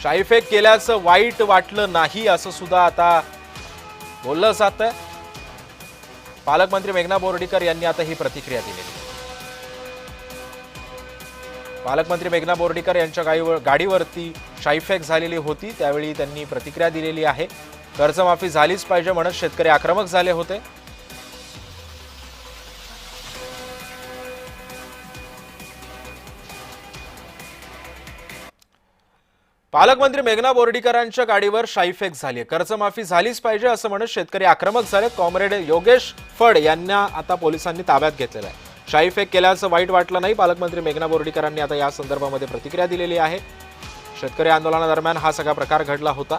शाईफेक केल्याचं वाईट वाटलं नाही असं सुद्धा आता बोललं जातंय। पालकमंत्री मेघना बोर्डीकर यांनी आता ही प्रतिक्रिया दिलेली। पालकमंत्री मेघना बोर्डीकर यांच्या गाडीवरती शाईफेक झालेली होती, त्यावेळी त्यांनी प्रतिक्रिया दिलेली आहे। कर्जमाफी झालीच पाहिजे म्हणत शेतकरी आक्रमक झाले होते। पालकमंत्री मेघना बोर्डीकरांच्या गाडीवर शाईफेक झाली, कर्जमाफी झालीच पाहिजे असं म्हणत शेतकरी आक्रमक झाले। कॉम्रेड योगेश फड यांना आता पोलिसांनी ताब्यात घेतलेलं आहे। शाईफेक केल्याचं वाईट वाटलं नाही, पालकमंत्री मेघना बोर्डीकरांनी आता या संदर्भामध्ये प्रतिक्रिया दिलेली आहे। शेतकरी आंदोलनादरम्यान हा सगळा प्रकार घडला होता।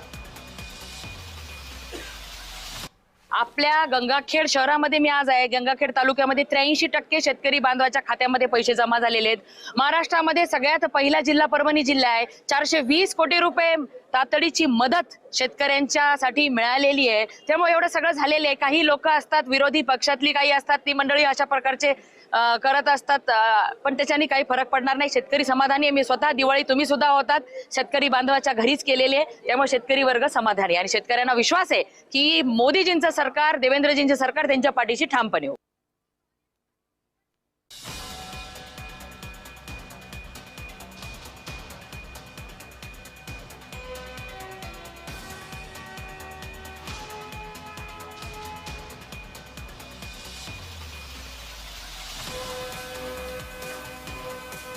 आपल्या गंगाखेड शहरामध्ये मी आज आहे। गंगाखेड तालुक्यामध्ये 83% शेतकरी बांधवाच्या खात्यामध्ये पैसे जमा झालेले आहेत। महाराष्ट्रामध्ये सगळ्यात पहिला जिल्हा परभणी जिल्हा आहे। 420 कोटी रुपये तातडीची मदत शेतकऱ्यांच्यासाठी मिळालेली आहे। त्यामुळे एवढं सगळं झालेलं आहे। काही लोक असतात, विरोधी पक्षातली काही असतात, ती मंडळी अशा प्रकारचे करत असतात, पण त्याच्याने काही फरक पडणार नाही। शेतकरी समाधानी आहे। मी स्वतः दिवाळी तुम्ही सुद्धा होतात शेतकरी बांधवाच्या घरीच केलेली आहे, त्यामुळे शेतकरी वर्ग समाधानी आणि शेतकऱ्यांना विश्वास आहे की मोदीजींचं सरकार, देवेंद्रजींचं सरकार त्यांच्या पाठीशी ठामपणे हो।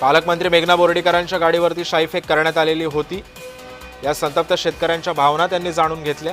पालकमंत्री मेघना बोर्डीकरांच्या गाडीवरती शाईफेक करण्यात आलेली होती। या संतप्त शेतकऱ्यांच्या भावना त्यांनी जाणून घेतल्या।